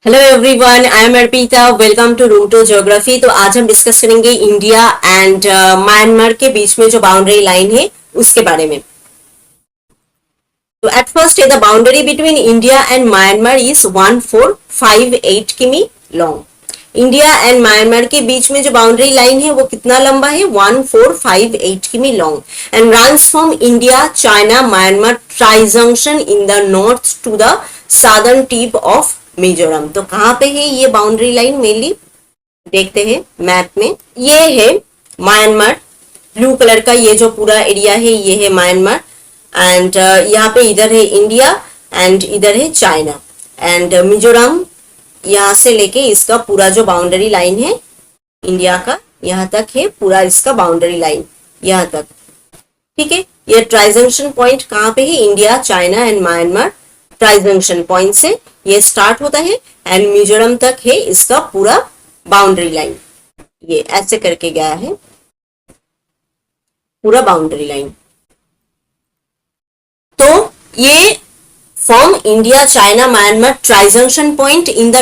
Hello everyone, I am Arpita. Welcome to route to geography. तो आज हम डिस्कस करेंगे इंडिया एंड म्यांमार के बीच में जो बाउंड्री लाइन है उसके बारे में। तो at first the boundary between India and Myanmar is 1458 किमी लॉन्ग। इंडिया एंड म्यांमार के बीच में जो बाउंड्री लाइन है वो कितना लंबा है? 1458 किमी long and runs from India China Myanmar tri junction in the north to the southern tip of Mizoram. तो कहां पे है ये बाउंड्री लाइन? मेनली देखते हैं मैप में। ये है म्यांमार, ब्लू कलर का ये जो पूरा एरिया है ये है म्यांमार एंड यहाँ पे इधर है इंडिया एंड इधर है चाइना एंड मिजोरम। यहाँ से लेके इसका पूरा जो बाउंड्री लाइन है इंडिया का यहाँ तक है, पूरा इसका बाउंड्री लाइन यहाँ तक। ठीक है, ये ट्राई जंक्शन पॉइंट कहाँ पे है? India China and Myanmar tri junction point से ये स्टार्ट होता है एंड मिजोरम तक है इसका पूरा बाउंड्री लाइन। ये ऐसे करके गया है पूरा बाउंड्री लाइन। तो ये from India China Myanmar tri junction point in the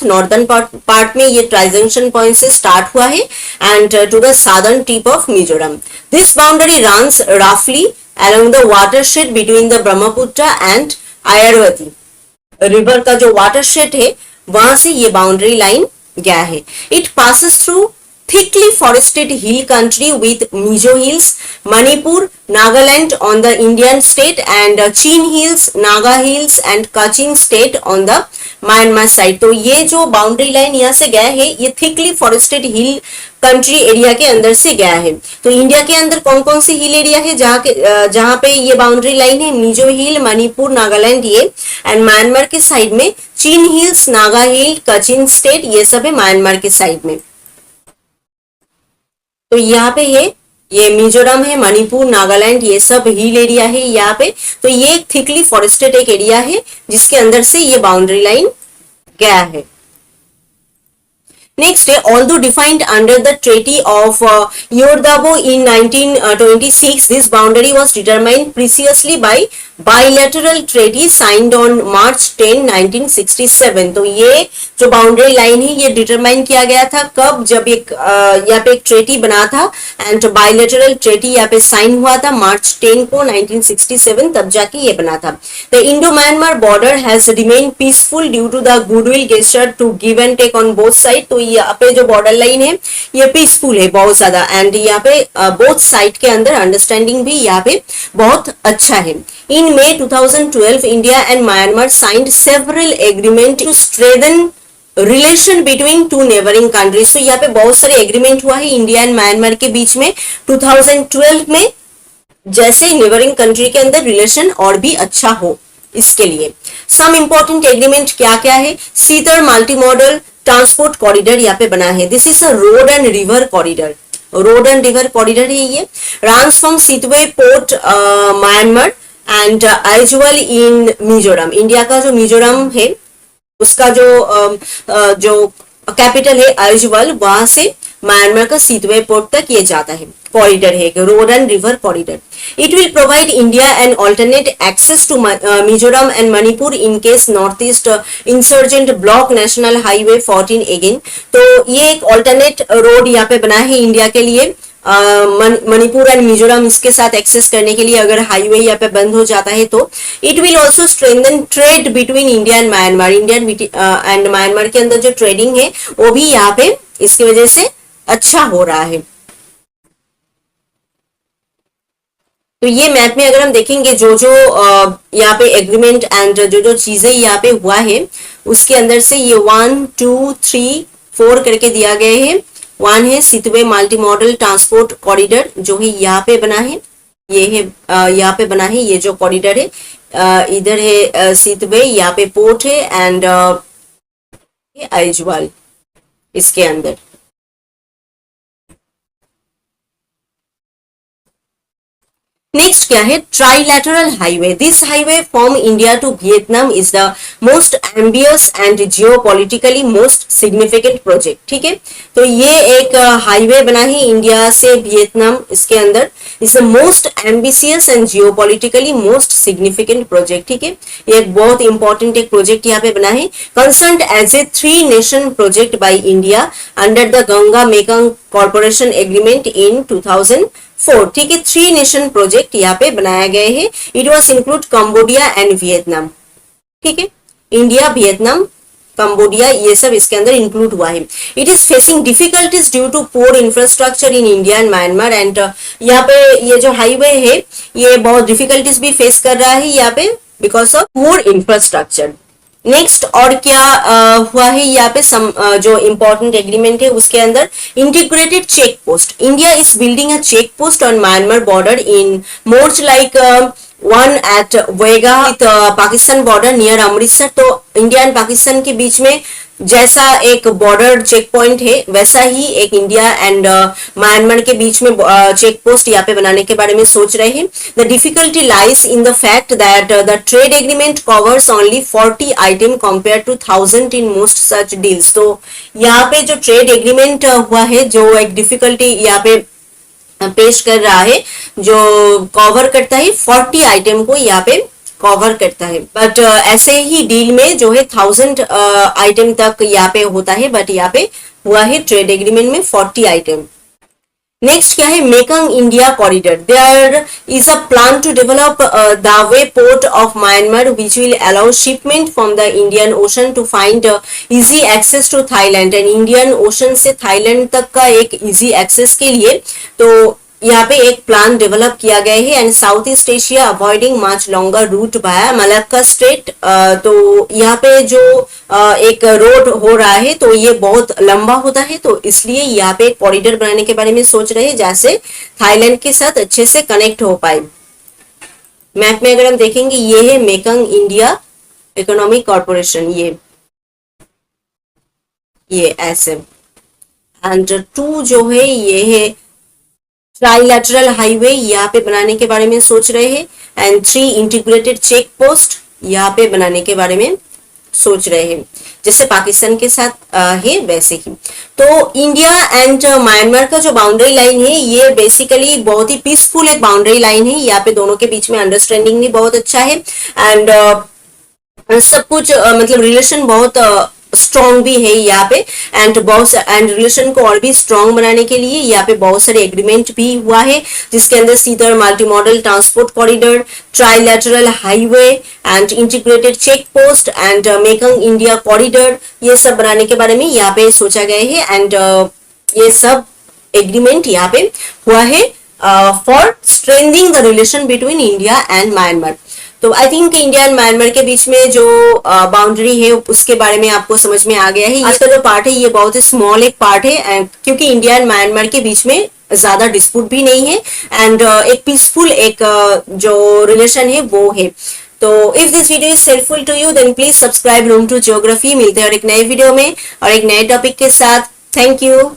northern part में ये ट्राई जंक्शन पॉइंट से स्टार्ट हुआ है and to the southern tip of Mizoram. This boundary runs रफली along the watershed between the Brahmaputra and Irrawaddy river का जो watershed है वहां से ये बाउंड्री लाइन गया है। It passes through thickly forested hill country with Mizo Hills, Manipur, Nagaland on the Indian state and Chin Hills, Naga Hills and Kachin state on the Myanmar side। तो ये जो boundary line यहाँ से गया है ये थिकली फॉरेस्टेड हिल country area के अंदर से गया है। तो इंडिया के अंदर कौन कौन से हिल एरिया है जहाँ पे ये बाउंड्री लाइन है? मिजो हिल, मणिपुर, नागालैंड ये एंड म्यांमार के साइड में चीन हिल्स, नागा हिल, कचिन स्टेट ये सब है म्यांमार के साइड में। तो यहाँ पे है ये मिजोरम है, मणिपुर, नागालैंड ये सब हिल एरिया है यहाँ पे। तो ये एक थिकली फॉरेस्टेड एक एरिया है जिसके अंदर से ये बाउंड्री लाइन गया है। Next, although defined under the Treaty of Yordabo in 1926, this boundary was determined precisely by bilateral treaty signed on March 10, 1967। तो ये जो बाउंड्री लाइन है ये डिटरमाइन किया गया था कब? जब एक यहाँ पे एक ट्रेटी बना था एंड बायलैटरल ट्रेटी यहाँ पे साइन हुआ था मार्च 10 को 1967, तब जाके ये बना था। The Indo Myanmar border has remain peaceful due to the goodwill gesture to give and take on both side. तो यहाँ पे जो बॉर्डर लाइन है ये पीसफुल है बहुत ज्यादा एंड यहाँ पे बोथ साइड के अंदर अंडरस्टैंडिंग भी यहाँ पे बहुत अच्छा है। In May 2012, India and Myanmar signed several agreements to strengthen relation between two neighboring countries। तो यहाँ पे बहुत सारे एग्रीमेंट हुआ है इंडिया एंड म्यांमार के बीच में 2012 में, जैसे नेबरिंग कंट्री के अंदर रिलेशन और भी अच्छा हो इसके लिए। सम इंपॉर्टेंट एग्रीमेंट क्या क्या है? सीतर मल्टी मॉडल ट्रांसपोर्ट कॉरिडोर यहाँ पे बना है। This is a road and river corridor, road and river corridor है ये। Runs from Sittwe port Myanmar and Aizawl in Mizoram. India का जो मिजोरम है उसका जो कैपिटल है आइजवाल, वहां से म्यांमार का सितवे पोर्ट तक ये जाता है। कॉरिडोर है road and river corridor. It will provide India and alternate access to Mizoram and Manipur in case north east insurgent block national highway 14 again. तो ये एक ऑल्टरनेट रोड यहाँ पे बना है इंडिया के लिए मणिपुर एंड मिजोरम इसके साथ एक्सेस करने के लिए, अगर हाईवे यहाँ पे बंद हो जाता है तो। It will also strengthen trade between India and Myanmar. India and Myanmar के अंदर जो ट्रेडिंग है वो भी यहाँ पे इसकी वजह से अच्छा हो रहा है। तो ये मैप में अगर हम देखेंगे जो जो यहाँ पे एग्रीमेंट एंड जो जो चीजें यहाँ पे हुआ है उसके अंदर से ये 1 2 3 4 करके दिया गया है। वन है Sittwe multi modal transport corridor जो है यहाँ पे बना है, ये है यहाँ पे बना है ये जो कॉरिडोर है। इधर है सितवे, यहाँ पे पोर्ट है एंड आइजवाल इसके अंदर। नेक्स्ट क्या है, trilateral highway. This highway from India to Vietnam is the most ambitious and geopolitically most significant project. ठीक है, तो ये एक हाईवे बना है इंडिया से वियतनाम, इसके अंदर is the most ambitious and geopolitically most significant project. ठीक है, ये एक बहुत इंपॉर्टेंट एक प्रोजेक्ट यहाँ पे बना है, concerned as a 3 nation project by India under the Ganga Mekong corporation agreement in 2004। ठीक है, 3 नेशन प्रोजेक्ट यहाँ पे बनाया गया है। It was include Cambodia and Vietnam. ठीक है, इंडिया, वियतनाम, कंबोडिया, ये सब इसके अंदर इंक्लूड हुआ है। It is facing difficulties due to poor infrastructure in India and Myanmar and यहाँ पे ये जो हाईवे है ये बहुत डिफिकल्टीज भी फेस कर रहा है यहाँ पे because of pore infrastructure. Next और क्या हुआ है यहाँ पे जो इंपॉर्टेंट एग्रीमेंट है उसके अंदर, integrated check post. India is building a check post on Myanmar border in Moreh like one at Wagah with Pakistan border near Amritsar. तो इंडिया एंड पाकिस्तान के बीच में जैसा एक बॉर्डर चेक पॉइंट है वैसा ही एक इंडिया एंड म्यांमार के बीच में चेक पोस्ट यहाँ पे बनाने के बारे में सोच रहे हैं। The difficulty lies in the fact that the trade agreement covers only 40 item compare to 1000 in most such deals. तो यहाँ पे जो ट्रेड एग्रीमेंट हुआ है, जो एक डिफिकल्टी यहाँ पे पेश कर रहा है, जो कवर करता है 40 आइटम को यहाँ पे कवर करता है, बट ऐसे ही डील में जो है 1000 आइटम तक यहाँ पे होता है, बट यहाँ पे हुआ है ट्रेड एग्रीमेंट में 40 आइटम। नेक्स्ट क्या है, Mekong India corridor. There is a plan to develop Dawei port of Myanmar which will allow shipment from the Indian ocean to find easy access to Thailand. And Indian ocean से Thailand तक का एक easy access के लिए तो यहाँ पे एक प्लान डेवलप किया गया है। And south east Asia avoiding much longer route by Malacca strait. तो यहाँ पे जो एक रोड हो रहा है तो ये बहुत लंबा होता है, तो इसलिए यहाँ पे कॉरिडोर बनाने के बारे में सोच रहे हैं जैसे थाईलैंड के साथ अच्छे से कनेक्ट हो पाए। मैप में अगर हम देखेंगे ये है मेकंग इंडिया इकोनॉमिक कॉर्पोरेशन, ये ऐसे। एंड 2 जो है ये है ट्राइलैटरल हाईवे, यहाँ पे बनाने के बारे में सोच रहे हैं। एंड 3 इंटीग्रेटेड चेक पोस्ट यहाँ पे बनाने के बारे में सोच रहे हैं, जैसे पाकिस्तान के साथ है वैसे ही। तो इंडिया एंड म्यांमार का जो बाउंड्री लाइन है ये बेसिकली बहुत ही पीसफुल एक बाउंड्री लाइन है। यहाँ पे दोनों के बीच में अंडरस्टैंडिंग भी बहुत अच्छा है एंड सब कुछ मतलब रिलेशन बहुत स्ट्रॉन्ग भी है यहाँ पे। एंड रिलेशन को और भी स्ट्रॉन्ग बनाने के लिए यहाँ पे बहुत सारे एग्रीमेंट भी हुआ है, जिसके अंदर सीधर multi modal transport corridor, trilateral highway and integrated check post and Mekong India corridor, ये सब बनाने के बारे में यहाँ पे सोचा गया है। एंड ये सब एग्रीमेंट यहाँ पे हुआ है for strengthening the relation between India and Myanmar. तो I think India and Myanmar के बीच में जो बाउंड्री है उसके बारे में आपको समझ में आ गया है। आज का जो पार्ट है ये बहुत ही स्मॉल एक पार्ट है क्योंकि इंडिया एंड म्यांमार के बीच में ज्यादा डिस्प्यूट भी नहीं है एंड एक पीसफुल एक जो रिलेशन है वो है। तो if this video is helpful to you then please subscribe route to geography. मिलते हैं और एक नए वीडियो में और एक नए टॉपिक के साथ। Thank you.